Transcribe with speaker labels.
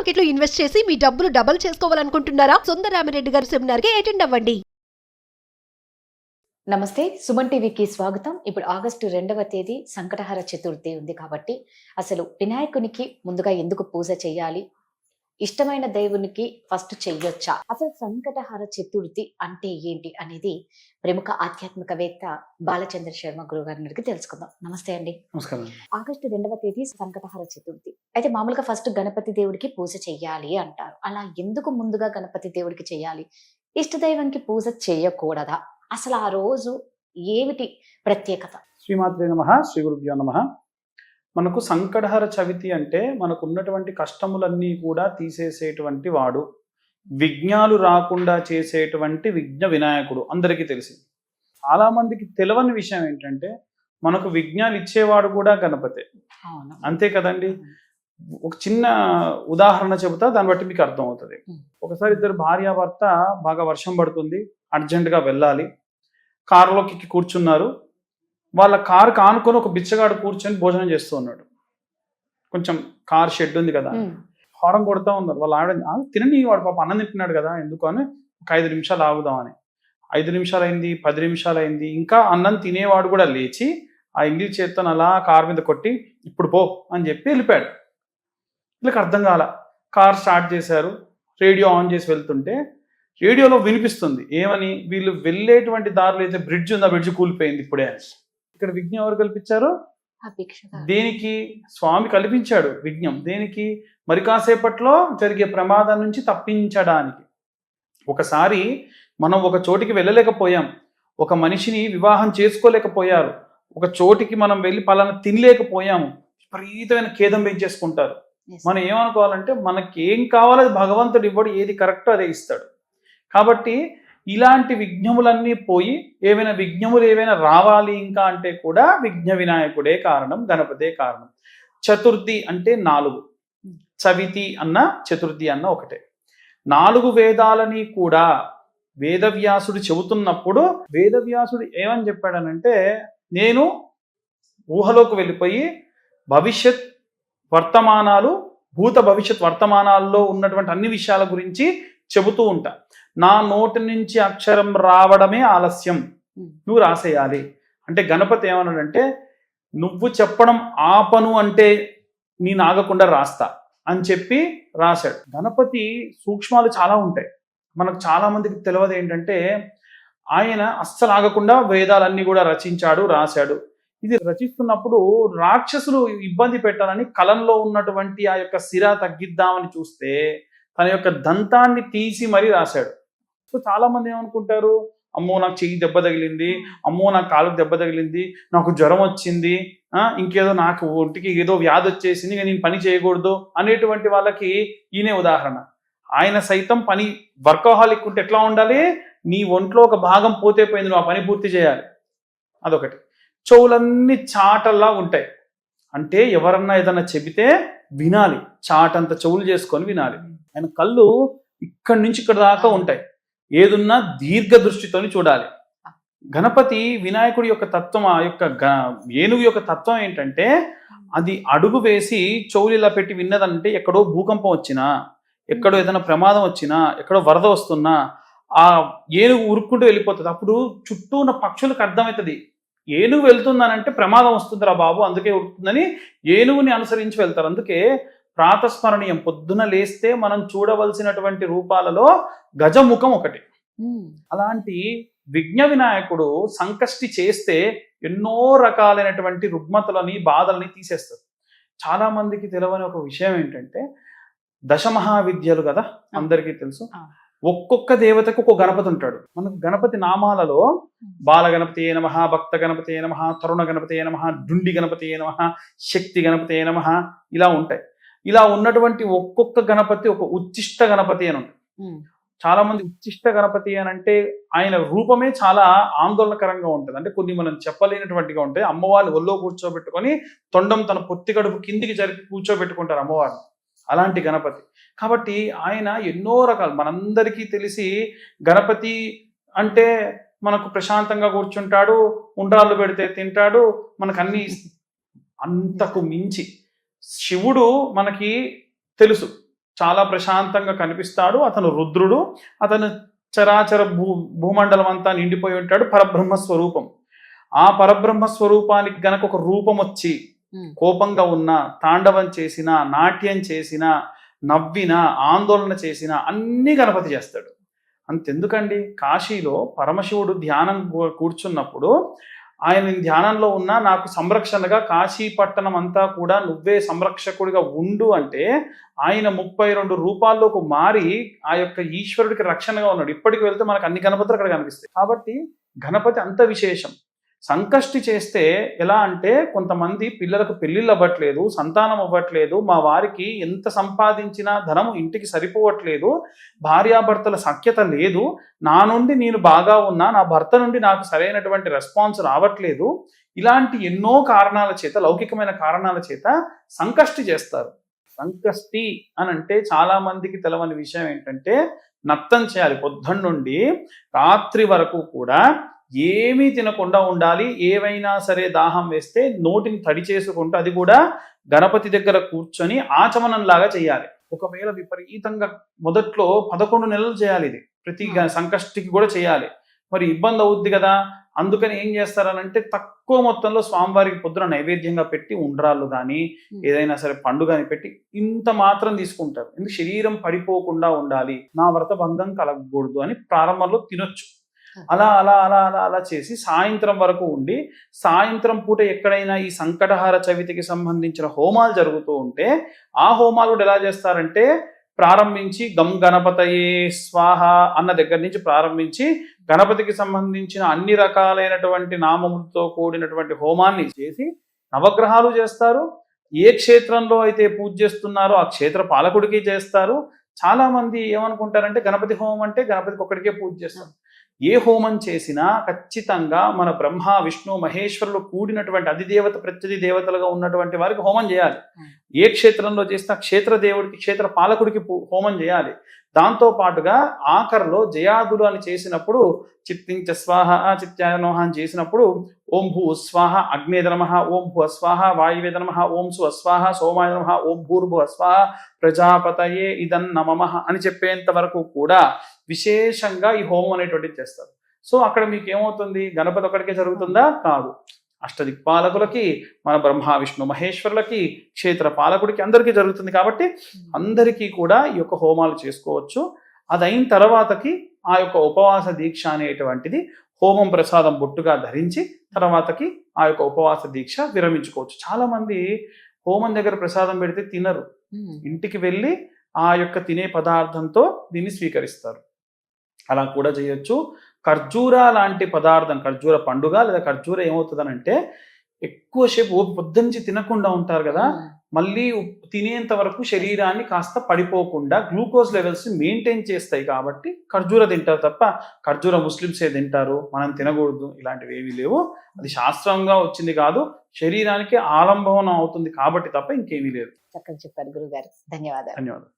Speaker 1: Market లో invest చేసి మీ డబ్బులు డబుల్ చేసుకోవాలనుకుంటున్నారా? సుందరరామిరెడ్డి గారి సెమినార్ కి అటెండ్ అవ్వండి.
Speaker 2: నమస్తే, సుమన్ టీవీకి స్వాగతం. ఇప్పుడు ఆగస్టు 2వ తేదీ సంకటహర చతుర్థి ఉంది కాబట్టి అసలు వినాయకునికి ముందుగా ఎందుకు పూజ చేయాలి, ఇష్టమైన దేవునికి ఫస్ట్ చెయ్యొచ్చా, అసలు సంకటహర చతుర్థి అంటే ఏంటి అనేది ప్రముఖ ఆధ్యాత్మికవేత్త బాలచంద్ర శర్మ గురువు గారిని అడిగి తెలుసుకుందాం. నమస్తే అండి.
Speaker 3: నమస్కారం.
Speaker 2: ఆగస్టు 2వ తేదీ సంకటహర చతుర్థి. అయితే మామూలుగా ఫస్ట్ గణపతి దేవుడికి పూజ చెయ్యాలి అంటారు. అలా ఎందుకు ముందుగా గణపతి దేవుడికి చెయ్యాలి, ఇష్టదైవానికి పూజ చేయకూడదా, అసలు ఆ రోజు ఏమిటి ప్రత్యేకత?
Speaker 3: శ్రీమాత్రే నమః, శ్రీ గురుభ్యో నమః. మనకు సంకటహర చవితి అంటే మనకు ఉన్నటువంటి కష్టములన్నీ కూడా తీసేసేటువంటి వాడు, విఘ్నాలు రాకుండా చేసేటువంటి విఘ్న వినాయకుడు అందరికీ తెలిసి. చాలా మందికి తెలియని విషయం ఏంటంటే మనకు విఘ్నాలు ఇచ్చేవాడు కూడా గణపతే. అంతే కదండి. ఒక చిన్న ఉదాహరణ చెబుతా, దాన్ని బట్టి మీకు అర్థం అవుతుంది. ఒకసారి ఇద్దరు భార్యాభర్త బాగా వర్షం పడుతుంది, అర్జెంటుగా వెళ్ళాలి, కారులోకి ఎక్కి కూర్చున్నారు. వాళ్ళ కారు కానుకొని ఒక బిచ్చగాడు కూర్చొని భోజనం చేస్తూ ఉన్నాడు. కొంచెం కార్ షెడ్ ఉంది కదా, హారం కొడుతూ ఉన్నారు. వాళ్ళ ఆవిడ తినని, వాడు పాప అన్నం తింటున్నాడు కదా, ఎందుకు అని ఒక 5 నిమిషాలు ఆగుదామని. 5 నిమిషాలు అయింది, 10 నిమిషాలు అయింది, ఇంకా అన్నం తినేవాడు కూడా లేచి ఆ ఇంగ్లీ చేత్తో అలా కారు మీద కొట్టి ఇప్పుడు పో అని చెప్పి వెళ్ళిపోయాడు. వీళ్ళకి అర్థం కాల. కార్ స్టార్ట్ చేశారు, రేడియో ఆన్ చేసి వెళ్తుంటే రేడియోలో వినిపిస్తుంది ఏమని, వీళ్ళు వెళ్ళేటువంటి దారిలో అయితే బ్రిడ్జ్ ఉంది, ఆ బ్రిడ్జ్ కూలిపోయింది ఇప్పుడే అని. ఇక్కడ విఘ్నం ఎవరు కల్పించారు? దేనికి? స్వామి కల్పించాడు విఘ్నం. దేనికి? మరి కాసేపట్లో జరిగే ప్రమాదం నుంచి తప్పించడానికి. ఒకసారి మనం ఒక చోటికి వెళ్ళలేకపోయాం, ఒక మనిషిని వివాహం చేసుకోలేకపోయారు, ఒక చోటికి మనం వెళ్ళి పలానా తినలేకపోయాము, విపరీతమైన ఖేదం పెంచేసుకుంటారు. మనం ఏమనుకోవాలంటే మనకి ఏం కావాలో అది భగవంతుడు ఇవ్వడు, ఏది కరెక్టో అదే ఇస్తాడు. కాబట్టి ఇలాంటి విఘ్నములన్నీ పోయి ఏవైనా విఘ్నములు ఏవైనా రావాలి ఇంకా అంటే కూడా విఘ్న వినాయకుడే కారణం, గణపతే కారణం. చతుర్థి అంటే 4, చవితి అన్న చతుర్థి అన్న ఒకటే. 4 వేదాలని కూడా వేదవ్యాసుడు చెబుతున్నప్పుడు వేదవ్యాసుడు ఏమని చెప్పాడనంటే, నేను ఊహలోకి వెళ్ళిపోయి భవిష్యత్ వర్తమానాలు, భూత భవిష్యత్ వర్తమానాల్లో ఉన్నటువంటి అన్ని విషయాల గురించి చెబుతూ ఉంటా. నా నోటి నుంచి అక్షరం రావడమే ఆలస్యం, నువ్వు రాసేయాలి అంటే గణపతి ఏమన్నాడంటే, నువ్వు చెప్పడం ఆపను అంటే నేను ఆగకుండా రాస్తా అని చెప్పి రాశాడు. గణపతి సూక్ష్మాలు చాలా ఉంటాయి. మనకు చాలా మందికి తెలియదు ఏంటంటే, ఆయన అస్సలు ఆగకుండా వేదాలన్నీ కూడా రచించాడు, రాశాడు. ఇది రచిస్తున్నప్పుడు రాక్షసులు ఇబ్బంది పెట్టాలని కలంలో ఉన్నటువంటి ఆ యొక్క సిరా తగ్గిద్దామని చూస్తే తన యొక్క దంతాన్ని తీసి మరీ రాశాడు. సో చాలా మంది ఏమనుకుంటారు, అమ్మో నాకు చెయ్యి దెబ్బ తగిలింది, అమ్మో నాకు కాలుకు దెబ్బ తగిలింది, నాకు జ్వరం వచ్చింది, ఇంకేదో నాకు ఒంటికి ఏదో వ్యాధి వచ్చేసింది, నేను పని చేయకూడదు అనేటువంటి వాళ్ళకి ఈయనే ఉదాహరణ. ఆయన సైతం పని వర్కహాలిక్ ఉంటే ఎట్లా ఉండాలి, నీ ఒంట్లో ఒక భాగం పోతే పోయింది, నువ్వు ఆ పని పూర్తి చేయాలి. అదొకటి. చెవులన్నీ చాటల్లా ఉంటాయి, అంటే ఎవరన్నా ఏదన్నా చెబితే వినాలి, చాటంత చెవులు చేసుకొని వినాలి. ఆయన కళ్ళు ఇక్కడి నుంచి ఇక్కడ దాకా ఉంటాయి, ఏదున్నా దీర్ఘ దృష్టితోని చూడాలి. గణపతి వినాయకుడి యొక్క తత్వం, ఆ యొక్క ఏనుగు యొక్క తత్వం ఏంటంటే, అది అడుగు వేసి చెవులు ఇలా పెట్టి విన్నదంటే ఎక్కడో భూకంపం వచ్చినా, ఎక్కడో ఏదైనా ప్రమాదం వచ్చినా, ఎక్కడో వరద వస్తున్నా ఆ ఏనుగు ఉరుక్కుంటూ వెళ్ళిపోతుంది. అప్పుడు చుట్టూ ఉన్న పక్షులకు అర్థమవుతుంది, ఏనుగు వెళ్తుందనంటే ప్రమాదం వస్తుందిరా బాబు, అందుకే ఉరుకుతుందని ఏనుగుని అనుసరించి వెళ్తారు. అందుకే ప్రాతస్మరణీయం, పొద్దున లేస్తే మనం చూడవలసినటువంటి రూపాలలో గజముఖం ఒకటి. అలాంటి విఘ్న వినాయకుడు సంకష్టి చేస్తే ఎన్నో రకాలైనటువంటి రుగ్మతలని, బాధల్ని తీసేస్తారు. చాలా మందికి తెలియని ఒక విషయం ఏంటంటే, దశమహావిద్యలు కదా అందరికీ తెలుసు. ఒక్కొక్క దేవతకు ఒక్కొక్క గణపతి ఉంటాడు. మనకు గణపతి నామాలలో బాల గణపతి నమః, భక్త గణపతి నమః, తరుణ గణపతి నమః, డుండి గణపతి నమః, శక్తి గణపతి నమః ఇలా ఉంటాయి. ఇలా ఉన్నటువంటి ఒక్కొక్క గణపతి ఒక ఉచ్చిష్ట గణపతి అని ఉంటుంది. చాలా మంది ఉచ్చిష్ట గణపతి అని అంటే ఆయన రూపమే చాలా ఆందోళనకరంగా ఉంటుంది. అంటే కొన్ని మనం చెప్పలేనటువంటిగా ఉంటాయి. అమ్మవారిని ఒళ్ళో కూర్చోబెట్టుకొని తొండం తన పొత్తి గడుపు కిందికి జరిపి కూర్చోబెట్టుకుంటారు అమ్మవారిని, అలాంటి గణపతి. కాబట్టి ఆయన ఎన్నో రకాలు, మనందరికీ తెలిసి గణపతి అంటే మనకు ప్రశాంతంగా కూర్చుంటాడు, ఉండ్రాళ్ళు పెడితే తింటాడు, మనకు అన్ని. అంతకు మించి శివుడు మనకి తెలుసు, చాలా ప్రశాంతంగా కనిపిస్తాడు. అతను రుద్రుడు. అతను చరాచర భూమండలం అంతా నిండిపోయి ఉంటాడు. పరబ్రహ్మ స్వరూపం. ఆ పరబ్రహ్మ స్వరూపానికి గనక ఒక రూపం వచ్చి కోపంగా ఉన్నా, తాండవం చేసినా, నాట్యం చేసినా, నవ్వినా, ఆందోళన చేసినా అన్నీ గణపతి చేస్తాడు. అంతెందుకండి, కాశీలో పరమశివుడు ధ్యానం కూర్చున్నప్పుడు ఆయన ధ్యానంలో ఉన్నా నాకు సంరక్షణగా కాశీ పట్టణం అంతా కూడా నువ్వే సంరక్షకుడిగా ఉండు అంటే ఆయన 32 రూపాల్లోకి మారి ఆ యొక్క ఈశ్వరుడికి రక్షణగా ఉన్నాడు. ఇప్పటికి వెళ్తే మనకు అన్ని గణపతులు అక్కడ కనిపిస్తాయి. కాబట్టి గణపతి అంత విశేషం. సంకష్టి చేస్తే ఎలా అంటే, కొంతమంది పిల్లలకు పెళ్ళిళ్ళు అవ్వట్లేదు, సంతానం అవ్వట్లేదు, మా వారికి ఎంత సంపాదించినా ధనము ఇంటికి సరిపోవట్లేదు, భార్యాభర్తల సఖ్యత లేదు, నా నుండి నేను బాగా ఉన్నా నా భర్త నుండి నాకు సరైనటువంటి రెస్పాన్స్ రావట్లేదు, ఇలాంటి ఎన్నో కారణాల చేత, లౌకికమైన కారణాల చేత సంకష్టి చేస్తారు. సంకష్టి అని అంటే చాలా మందికి తెలవని విషయం ఏంటంటే, నత్తం చేయాలి. పొద్దున్న నుండి రాత్రి వరకు కూడా ఏమీ తినకుండా ఉండాలి. ఏవైనా సరే దాహం వేస్తే నోటిని తడి చేసుకుంటూ, అది కూడా గణపతి దగ్గర కూర్చొని ఆచమనంలాగా చేయాలి. ఒకవేళ విపరీతంగా మొదట్లో 11 నెలలు చేయాలి. ఇది ప్రతి సంకష్టికి కూడా చేయాలి. మరి ఇబ్బంది అవుద్ది కదా, అందుకని ఏం చేస్తారనంటే తక్కువ మొత్తంలో స్వామివారికి పొద్దున నైవేద్యంగా పెట్టి ఉండ్రాళ్ళు కానీ ఏదైనా సరే పండు కానీ పెట్టి ఇంత మాత్రం తీసుకుంటారు. ఎందుకు, శరీరం పడిపోకుండా ఉండాలి, నా వ్రత భంగం కలగకూడదు అని ప్రారంభంలో తినొచ్చు. అలా అలా అలా అలా అలా చేసి సాయంత్రం వరకు ఉండి, సాయంత్రం పూట ఎక్కడైనా ఈ సంకటహార చవితికి సంబంధించిన హోమాలు జరుగుతూ ఉంటే ఆ హోమాలు కూడా ఎలా చేస్తారంటే, ప్రారంభించి గం గణపతయే స్వాహ అన్న దగ్గర నుంచి ప్రారంభించి గణపతికి సంబంధించిన అన్ని రకాలైనటువంటి నామములతో కూడినటువంటి హోమాన్ని చేసి నవగ్రహాలు చేస్తారు. ఏ క్షేత్రంలో అయితే పూజ చేస్తున్నారో ఆ క్షేత్ర పాలకుడికి చేస్తారు. చాలా మంది ఏమనుకుంటారంటే గణపతి హోమం అంటే గణపతికి ఒక్కడికే పూజ చేస్తారు. ఏ హోమం చేసినా ఖచ్చితంగా మన బ్రహ్మ విష్ణు మహేశ్వరులు కూడినటువంటి అధిదేవత ప్రత్యధి దేవతలుగా ఉన్నటువంటి వారికి హోమం చేయాలి. ఏ క్షేత్రంలో చేసినా క్షేత్ర దేవుడికి, క్షేత్ర పాలకుడికి హోమం చేయాలి. దాంతో పాటుగా ఆఖరిలో జయాదులు అని చేసినప్పుడు చిత్తించ స్వాహ చిత్యాయ నమః అని చేసినప్పుడు ఓం భూ స్వాహ అగ్నేయ నమః, ఓం భూ స్వాహ వాయువే నమః, ఓం సు స్వాహ సోమాయ నమః, ఓం భూర్భు స్వాహ ప్రజాపతయే ఇదం నమః అని చెప్పేంత వరకు కూడా విశేషంగా ఈ హోమం అనేటువంటిది చేస్తారు. సో అక్కడ మీకు ఏమవుతుంది, గణపతి ఒక్కడికే జరుగుతుందా? కాదు. అష్టదిక్పాలకులకి, మన బ్రహ్మ విష్ణు మహేశ్వరులకి, క్షేత్ర పాలకుడికి అందరికీ జరుగుతుంది. కాబట్టి అందరికీ కూడా ఈ యొక్క హోమాలు చేసుకోవచ్చు. అదైన తర్వాతకి ఆ యొక్క ఉపవాస దీక్ష అనేటువంటిది హోమం ప్రసాదం బొట్టుగా ధరించి తర్వాతకి ఆ యొక్క ఉపవాస దీక్ష విరమించుకోవచ్చు. చాలా మంది హోమం దగ్గర ప్రసాదం పెడితే తినరు, ఇంటికి వెళ్ళి ఆ యొక్క తినే పదార్థంతో దీన్ని స్వీకరిస్తారు. అలా కూడా చేయొచ్చు. ఖర్జూర లాంటి పదార్థం, ఖర్జూర పండుగ లేదా ఖర్జూర ఏమవుతుందనంటే, ఎక్కువసేపు పొద్దున్నుంచి తినకుండా ఉంటారు కదా, మళ్ళీ తినేంత వరకు శరీరాన్ని కాస్త పడిపోకుండా గ్లూకోజ్ లెవెల్స్ మెయింటైన్ చేస్తాయి. కాబట్టి ఖర్జూర తింటారు తప్ప ఖర్జూర ముస్లిమ్సే తింటారు, మనం తినకూడదు, ఇలాంటివి ఏమీ లేవు. అది శాస్త్రంగా వచ్చింది కాదు, శరీరానికి ఆలంబనం అవుతుంది కాబట్టి తప్ప ఇంకేమీ లేదు.
Speaker 2: చక్కగా చెప్పారు గురుగారు. ధన్యవాదాలు.
Speaker 3: ధన్యవాదాలు.